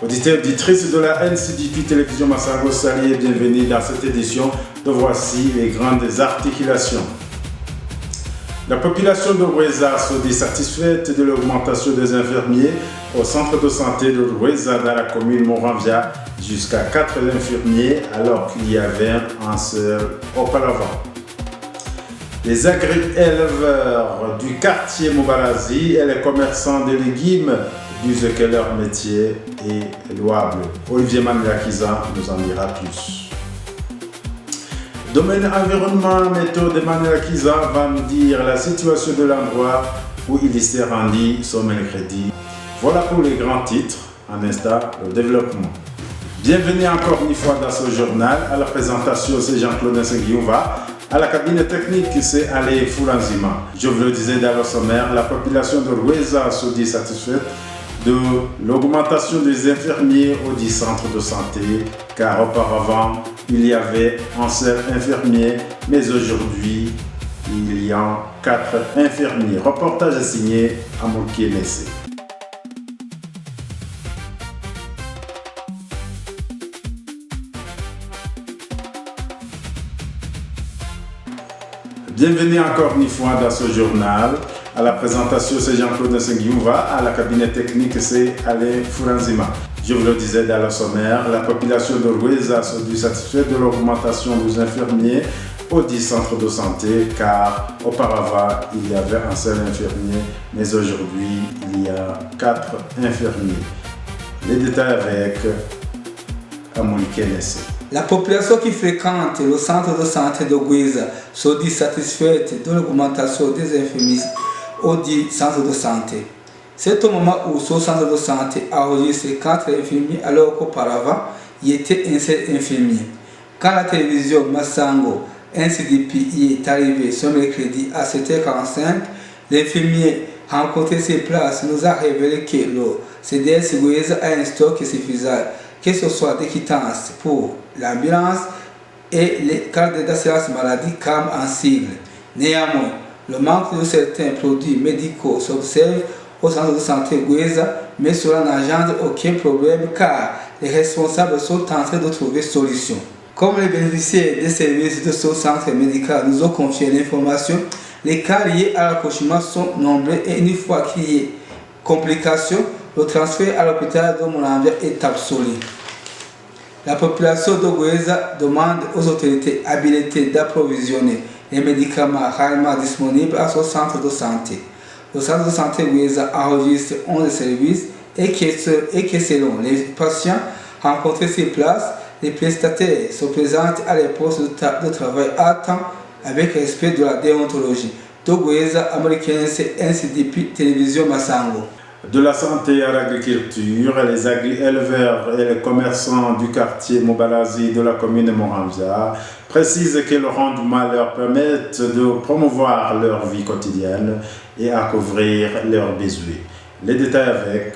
Auditeurs, auditrices de la NCDP Télévision Massango, salut et bienvenue dans cette édition de Voici les grandes articulations. La population de Rweza se dit satisfaite de l'augmentation des infirmiers au centre de santé de Rweza dans la commune Moranvia jusqu'à 4 infirmiers alors qu'il y avait un seul auparavant. Les agri-éleveurs du quartier Mobalazi et les commerçants de légumes disent que leur métier est louable. Olivier Manelakiza nous en dira plus. Domaine environnement, méthode de Manelakiza va nous dire la situation de l'endroit où il s'est rendu ce mercredi. Voilà pour les grands titres, en instant le développement. Bienvenue encore une fois dans ce journal. À la présentation, c'est Jean-Claude Nsengiouva. À la cabine technique, c'est Ale Foulanzima. Je vous le disais dans le sommaire, la population de Rweza se dit satisfaite de l'augmentation des infirmiers au 10 centres de santé, car auparavant, il y avait un seul infirmier, mais aujourd'hui, il y a 4 infirmiers. Reportage signé Amoké Nessé. Bienvenue encore une fois dans ce journal. À la présentation, c'est Jean-Claude Nsengiouva. À la cabinet technique, c'est Ale Foulanzima. Je vous le disais dans le sommaire, la population de Rweza se dit satisfaite de l'augmentation des infirmiers aux 10 centres de santé, car auparavant, il y avait un seul infirmier, mais aujourd'hui, il y a 4 infirmiers. Les détails avec Amoké Nessé. La population qui fréquente le centre de santé de Rweza se dit satisfaite de l'augmentation des infirmiers au 10 centres de santé. C'est au moment où ce centre de santé a enregistré 4 infirmiers alors qu'auparavant, il était un seul infirmier. Quand la télévision Massango NCDP y est arrivée ce mercredi à 7h45, l'infirmier rencontré sur place nous a révélé que le CDS Rweza a un stock suffisant, que ce soit des quittances pour l'ambulance et les cartes d'assurance maladie CAM en sigle. Néanmoins, le manque de certains produits médicaux s'observe au centre de santé Rweza, mais cela n'engendre aucun problème car les responsables sont en train de trouver solution. Comme les bénéficiaires des services de ce centre médical nous ont confié l'information, les cas liés à l'accouchement sont nombreux et une fois qu'il y a complications, le transfert à l'hôpital de Moranvia est absolu. La population de Rweza demande aux autorités habilitées d'approvisionner les médicaments réellement disponibles à ce centre de santé. Le centre de santé Rweza enregistre 11 services et que selon les patients rencontrés sur place, les prestataires se présentent à les postes de travail à temps avec respect de la déontologie. De Rweza, américaine, NCDP Télévision Massango. De la santé à l'agriculture, les agri-éleveurs et les commerçants du quartier Mobalazi de la commune Moranvia précisent que le rendement leur permet de promouvoir leur vie quotidienne et à couvrir leurs besoins. Les détails avec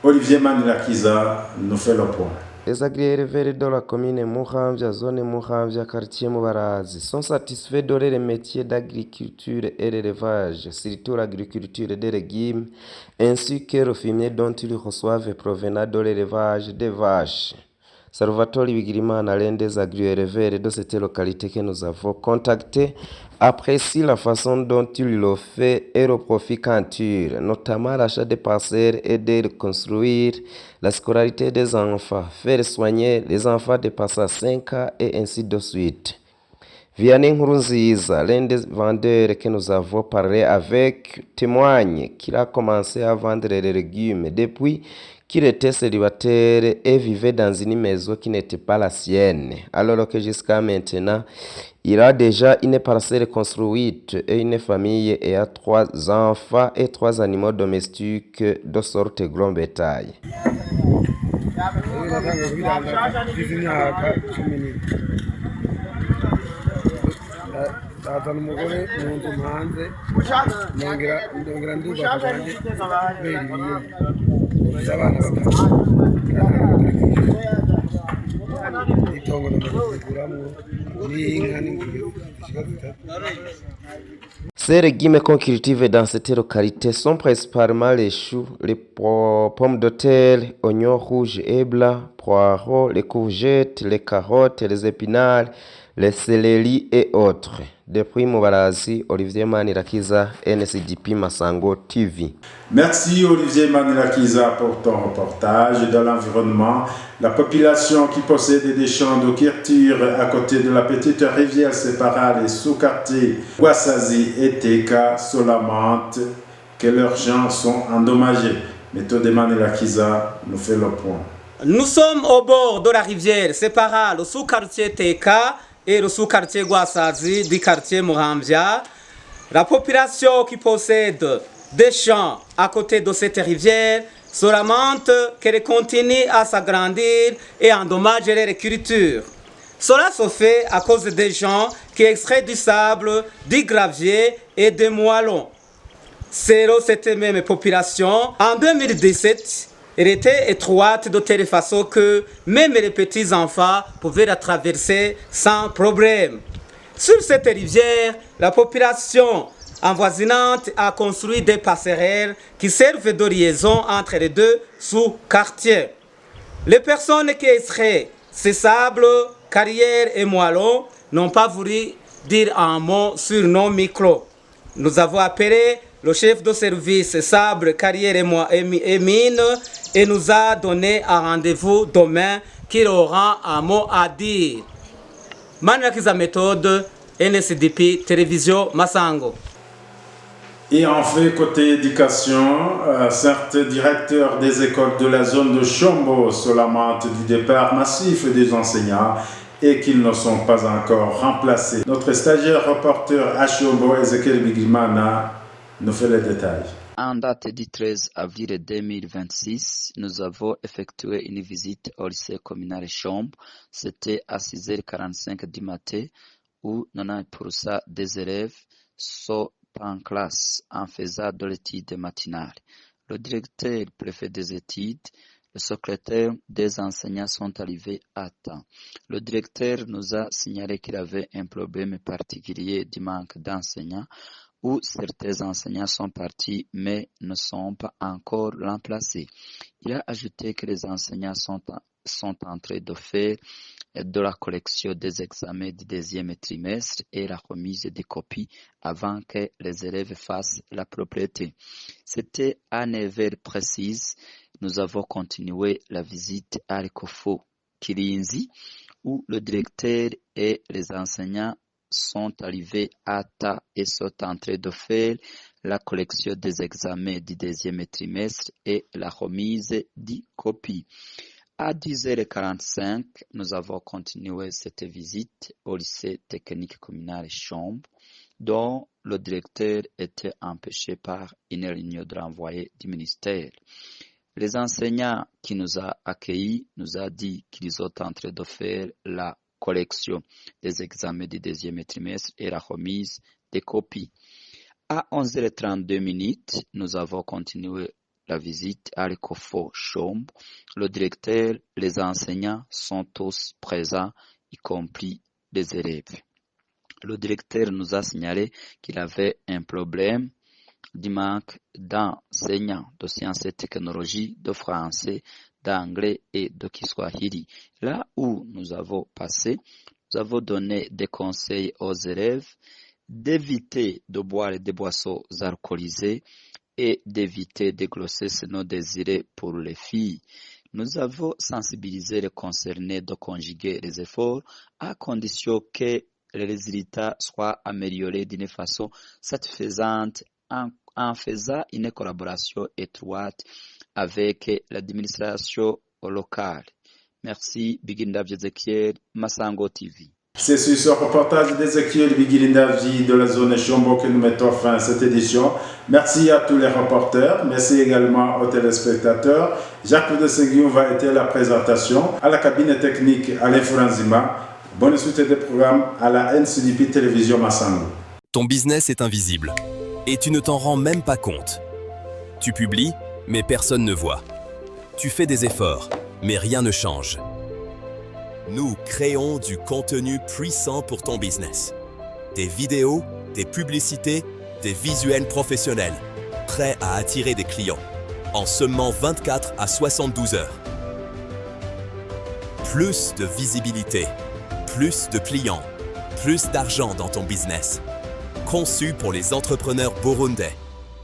Olivier Manelakiza nous fait le point. Les agri-éleveurs de la commune Moranvia, zone Moranvia, quartier Mobalazi, sont satisfaits de les métiers d'agriculture et d'élevage, surtout l'agriculture des légumes, ainsi que le fumier dont ils reçoivent provenant de l'élevage des vaches. Salvatore Bigirimana, l'un des agri-éleveurs de cette localité que nous avons contacté, apprécie la façon dont il le fait et le profit qu'en tire, notamment l'achat des parcelles et de construire la scolarité des enfants, faire soigner les enfants de passage 5 ans et ainsi de suite. Vianney Nkurunziza, l'un des vendeurs que nous avons parlé avec, témoigne qu'il a commencé à vendre les légumes depuis qu'il était célibataire et vivait dans une maison qui n'était pas la sienne, alors que jusqu'à maintenant, il a déjà une parcelle construite et une famille et a 3 enfants et 3 animaux domestiques de sorte grand bétail. Tazana umugore mu nzu hanze ndongera ndubaka kandi beriye abana itongo ndamuguramo n'inka n'ingurube. Ces légumes qu'on cultive dans cette localité sont principalement les choux, les pommes de terre, oignons rouges et blancs, poireaux, les courgettes, les carottes, les épinards, les céleri et autres. Depuis Mubarazi, Olivier Manirakiza, NSDP Masango TV. Merci Olivier Manirakiza pour ton reportage dans l'environnement. La population qui possède des champs de culture à côté de la petite rivière séparant les sous-quartiers Guassazi et Teka se lamentent que leurs champs sont endommagés. Méthode Manirakiza nous fait le point. Nous sommes au bord de la rivière séparant le sous-quartier Teka et le sous-quartier Guassazi du quartier Muramvya. La population qui possède des champs à côté de cette rivière se lamente qu'elle continue à s'agrandir et endommage les cultures. Cela se fait à cause des gens qui extraient du sable, du gravier et des moellons. Selon cette même population, en 2017, elle était étroite de telle façon que même les petits-enfants pouvaient la traverser sans problème. Sur cette rivière, la population avoisinante a construit des passerelles qui servent de liaison entre les deux sous-quartiers. Les personnes qui extraient ces sables, carrières et moellons n'ont pas voulu dire un mot sur nos micros. Nous avons appelé le chef de service sable, carrière et mine et nous a donné un rendez-vous demain qu'il aura un mot à dire. Manirakiza méthode, NSDP, télévision Masango. Et en fait, côté éducation, certains directeurs des écoles de la zone de Chombo se lamentent du départ massif des enseignants et qu'ils ne sont pas encore remplacés. Notre stagiaire reporter à Chombo, Ezekiel Bigimana, nous fait les détails. En date du 13 avril 2026, nous avons effectué une visite au lycée communal Chombo. C'était à 6h45 du matin où 90% des élèves sont en classe en faisant de l'étude matinale. Le directeur préfet des études, le secrétaire des enseignants sont arrivés à temps. Le directeur nous a signalé qu'il avait un problème particulier du manque d'enseignants où certains enseignants sont partis mais ne sont pas encore remplacés. Il a ajouté que les enseignants sont en train de faire de la collection des examens du deuxième trimestre et la remise des copies avant que les élèves fassent la propriété. C'était à 9h précise. Nous avons continué la visite à l'Ecofo Kirinzi où le directeur et les enseignants sont arrivés à temps et sont en train de faire la collection des examens du deuxième trimestre et la remise des copies. À 10h45, nous avons continué cette visite au lycée technique communal Chombo, dont le directeur était empêché par une réunion de l'envoyé du ministère. Les enseignants qui nous ont accueillis nous ont dit qu'ils sont en train de faire la collection des examens du deuxième trimestre et la remise des copies. À 11h32, nous avons continué la visite à l'Ecofo Chombo. Le directeur, les enseignants sont tous présents, y compris les élèves. Le directeur nous a signalé qu'il avait un problème du manque d'enseignants de sciences et technologies, de français, d'anglais et de kiswahili. Là où nous avons passé, nous avons donné des conseils aux élèves d'éviter de boire des boissons alcoolisées et d'éviter de glosser ce non désiré pour les filles. Nous avons sensibilisé les concernés de conjuguer les efforts à condition que les résultats soient améliorés d'une façon satisfaisante en faisant une collaboration étroite avec l'administration locale. Merci, Biginda Ezekiel, Masango TV. C'est sur ce reportage d'Ezekiel Bigilindavi de la zone Chombo que nous mettons fin à cette édition. Merci à tous les reporters. Merci également aux téléspectateurs. Jacques de Seguion va être la présentation. À la cabine technique, Alain Franzima. Bonne suite des programmes à la NCDP Télévision Massango. Ton business est invisible et tu ne t'en rends même pas compte. Tu publies, mais personne ne voit. Tu fais des efforts, mais rien ne change. Nous créons du contenu puissant pour ton business. Des vidéos, des publicités, des visuels professionnels, prêts à attirer des clients, en seulement 24 à 72 heures. Plus de visibilité, plus de clients, plus d'argent dans ton business. Conçu pour les entrepreneurs burundais,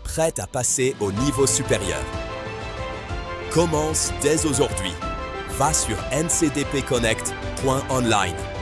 prêts à passer au niveau supérieur. Commence dès aujourd'hui. Va sur ncdpconnect.online.